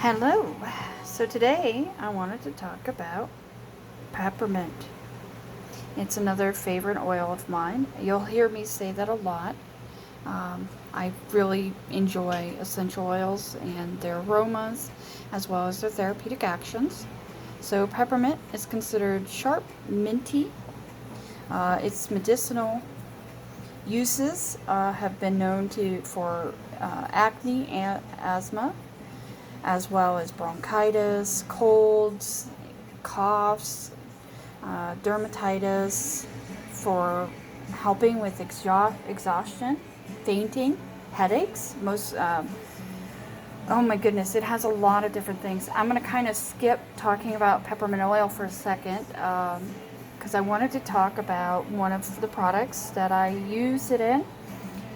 Hello. So today I wanted to talk about peppermint. It's another favorite oil of mine. You'll hear me say that a lot. I really enjoy essential oils and their aromas as well as their therapeutic actions. So peppermint is considered sharp, minty. Its medicinal uses have been known for acne and asthma, as well as bronchitis, colds, coughs, dermatitis, for helping with exhaustion, fainting, headaches. Oh my goodness, it has a lot of different things. I'm going to kind of skip talking about peppermint oil for a second because I wanted to talk about one of the products that I use it in.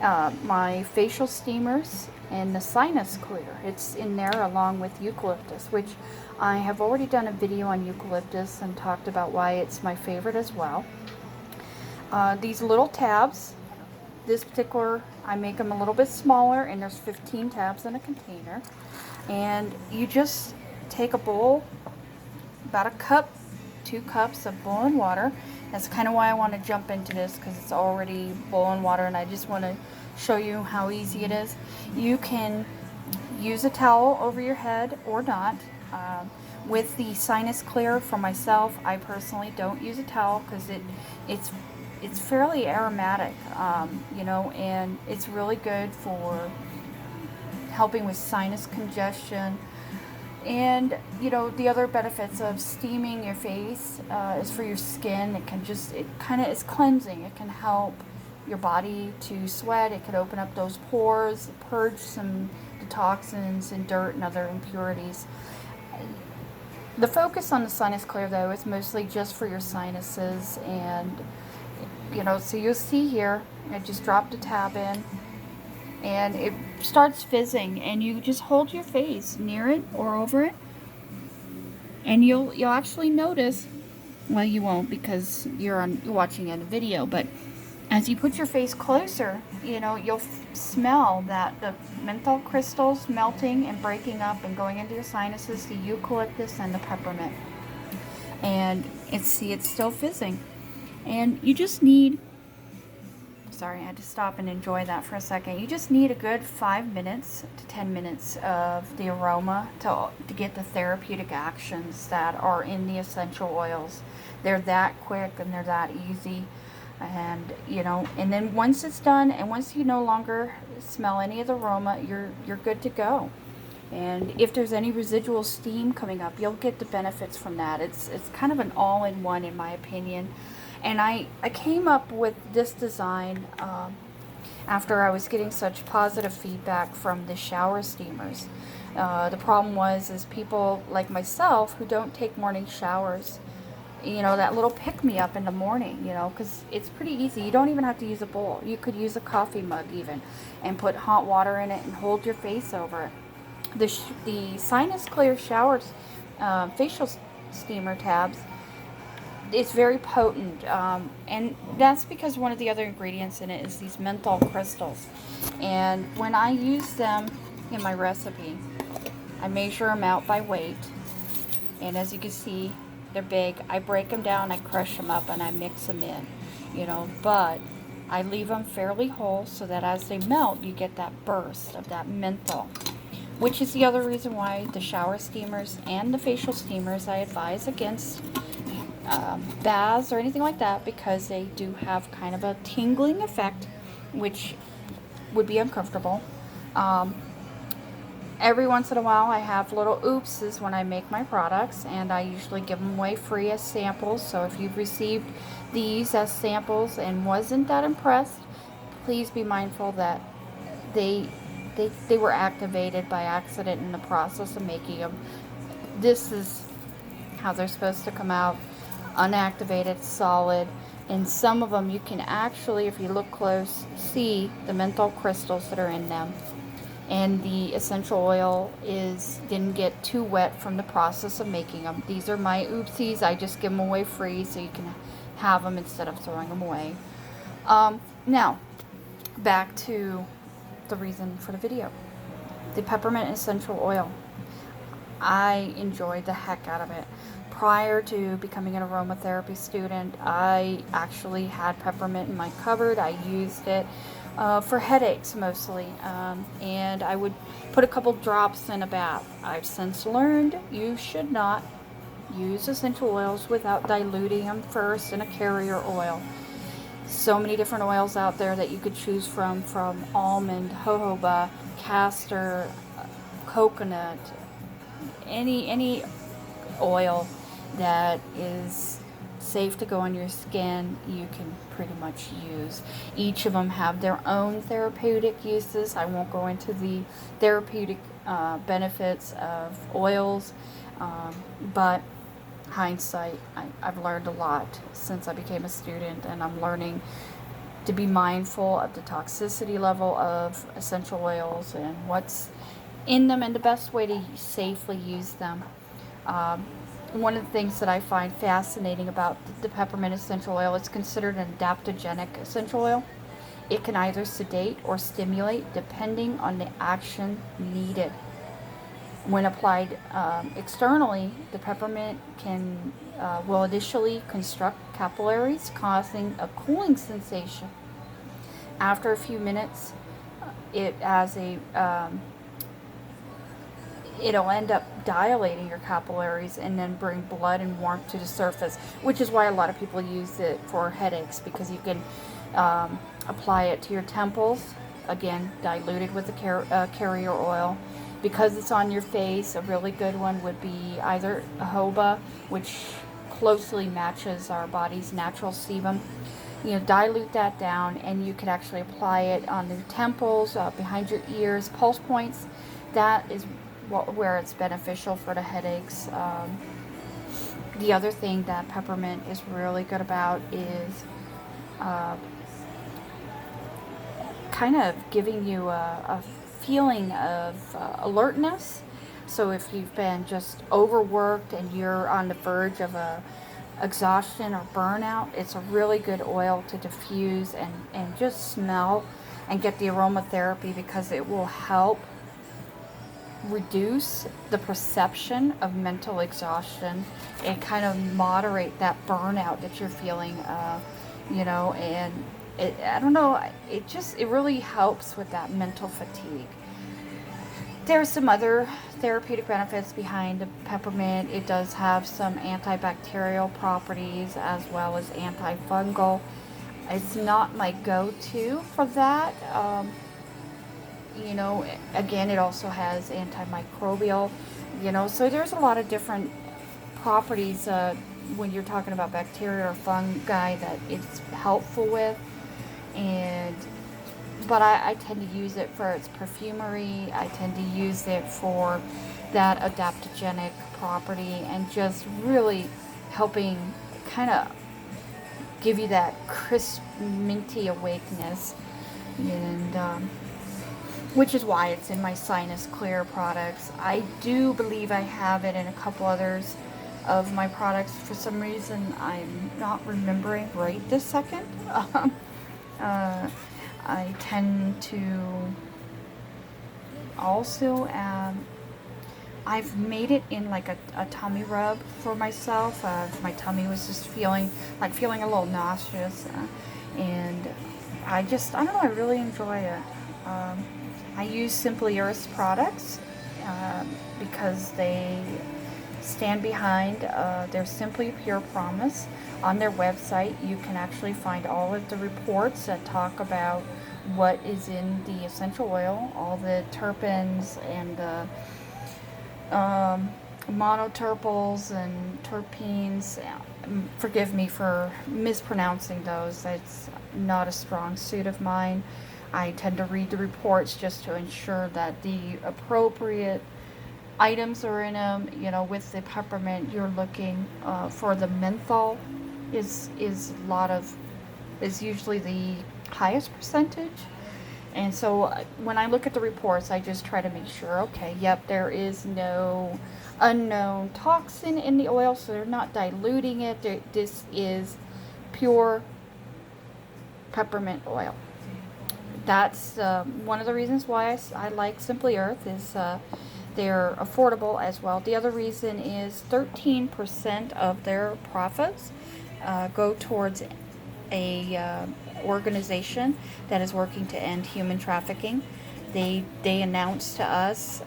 My facial steamers and the sinus clear. It's in there along with eucalyptus, which I have already done a video on eucalyptus and talked about why it's my favorite as well. These little tabs, this particular, I make them a little bit smaller, and there's 15 tabs in a container. And you just take a bowl, about a cup, 2 cups of boiling water. That's kind of why I want to jump into this, because it's already boiling water and I just want to show you how easy it is. You can use a towel over your head or not. With the sinus clear, for myself, I personally don't use a towel because it's fairly aromatic, and it's really good for helping with sinus congestion. And the other benefits of steaming your face is for your skin. It kind of is cleansing. It can help your body to sweat. It could open up those pores, purge some toxins and dirt and other impurities. The focus on the sinus clear, though, is mostly just for your sinuses. And so you'll see here, I just dropped a tab in, and it starts fizzing, and you just hold your face near it or over it, and you'll actually notice, well, you won't because you're watching it in a video, but as you put your face closer, you'll smell that the menthol crystals melting and breaking up and going into your sinuses, the eucalyptus and the peppermint. And it's still fizzing. And you just need, sorry, I had to stop and enjoy that for a second. You just need a good 5 minutes to 10 minutes of the aroma to get the therapeutic actions that are in the essential oils. They're that quick and they're that easy. And and then once it's done, and once you no longer smell any of the aroma, you're good to go. And if there's any residual steam coming up, you'll get the benefits from that. It's kind of an all-in-one, in my opinion. And I came up with this design after I was getting such positive feedback from the shower steamers. The problem is people like myself who don't take morning showers, that little pick-me-up in the morning, because it's pretty easy. You don't even have to use a bowl. You could use a coffee mug even and put hot water in it and hold your face over it. The Sinus Clear Showers facial steamer tabs, it's very potent, and that's because one of the other ingredients in it is these menthol crystals. And when I use them in my recipe, I measure them out by weight, and as you can see, they're big. I break them down, I crush them up, and I mix them in, but I leave them fairly whole so that as they melt, you get that burst of that menthol, which is the other reason why the shower steamers and the facial steamers, I advise against baths or anything like that, because they do have kind of a tingling effect, which would be uncomfortable. Every once in a while I have little oopses when I make my products, and I usually give them away free as samples. So if you've received these as samples and wasn't that impressed, please be mindful that they were activated by accident in the process of making them. This is how they're supposed to come out, unactivated, solid. And some of them you can actually, if you look close, see the menthol crystals that are in them. And the essential oil didn't get too wet from the process of making them. These are my oopsies. I just give them away free so you can have them instead of throwing them away. Now, back to the reason for the video. The peppermint essential oil. I enjoyed the heck out of it. Prior to becoming an aromatherapy student, I actually had peppermint in my cupboard. I used it for headaches mostly, and I would put a couple drops in a bath. I've since learned you should not use essential oils without diluting them first in a carrier oil. So many different oils out there that you could choose from almond, jojoba, castor, coconut, any oil that is safe to go on your skin, you can pretty much use. Each of them have their own therapeutic uses. I won't go into the therapeutic benefits of oils, but hindsight, I've learned a lot since I became a student, and I'm learning to be mindful of the toxicity level of essential oils and what's in them and the best way to safely use them. One of the things that I find fascinating about the peppermint essential oil, it's considered an adaptogenic essential oil. It can either sedate or stimulate depending on the action needed. When applied externally, the peppermint will initially construct capillaries, causing a cooling sensation. After a few minutes, it'll end up dilating your capillaries and then bring blood and warmth to the surface, which is why a lot of people use it for headaches, because you can apply it to your temples, again diluted with a carrier oil. Because it's on your face, a really good one would be either jojoba, which closely matches our body's natural sebum. Dilute that down, and you could actually apply it on your temples, behind your ears, pulse points. That is where it's beneficial for the headaches. The other thing that peppermint is really good about is kind of giving you a feeling of alertness. So if you've been just overworked and you're on the verge of exhaustion or burnout, it's a really good oil to diffuse and just smell and get the aromatherapy, because it will help reduce the perception of mental exhaustion and kind of moderate that burnout that you're feeling, and I don't know, it really helps with that mental fatigue. There's some other therapeutic benefits behind the peppermint. It does have some antibacterial properties as well as antifungal. It's not my go-to for that. Again, it also has antimicrobial, so there's a lot of different properties when you're talking about bacteria or fungi that it's helpful with. But I tend to use it for its perfumery. I tend to use it for that adaptogenic property and just really helping kind of give you that crisp, minty awakeness. And which is why it's in my Sinus Clear products. I do believe I have it in a couple others of my products. For some reason, I'm not remembering right this second. I tend to also I've made it in like a tummy rub for myself. My tummy was just feeling a little nauseous, and I don't know, I really enjoy it. I use Simply Earth's products because they stand behind their Simply Pure promise. On their website, you can actually find all of the reports that talk about what is in the essential oil, all the terpenes and the monoterpels and terpenes. Forgive me for mispronouncing those. That's not a strong suit of mine. I tend to read the reports just to ensure that the appropriate items are in them. With the peppermint, you're looking for the menthol is usually the highest percentage. And so when I look at the reports, I just try to make sure, okay, yep, there is no unknown toxin in the oil, so they're not diluting it. This is pure peppermint oil. That's one of the reasons why I like Simply Earth is they're affordable as well. The other reason is 13% of their profits go towards a organization that is working to end human trafficking. They announce to us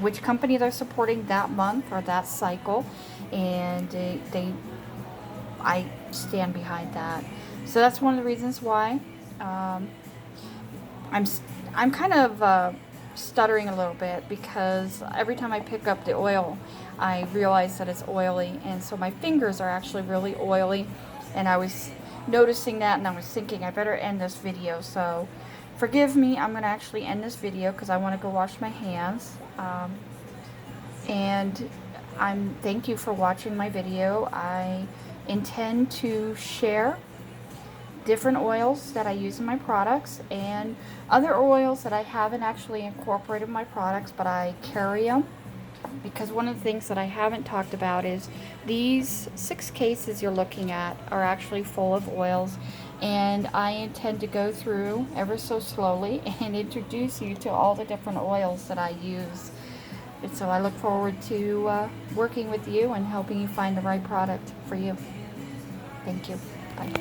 which company they're supporting that month or that cycle, and I stand behind that. So that's one of the reasons why I'm kind of stuttering a little bit, because every time I pick up the oil, I realize that it's oily, and so my fingers are actually really oily, and I was noticing that, and I was thinking I better end this video. So forgive me, I'm going to actually end this video because I want to go wash my hands. And thank you for watching my video. I intend to share different oils that I use in my products and other oils that I haven't actually incorporated in my products, but I carry them. Because one of the things that I haven't talked about is these 6 cases you're looking at are actually full of oils, and I intend to go through ever so slowly and introduce you to all the different oils that I use. And so I look forward to working with you and helping you find the right product for you. Thank you. Bye.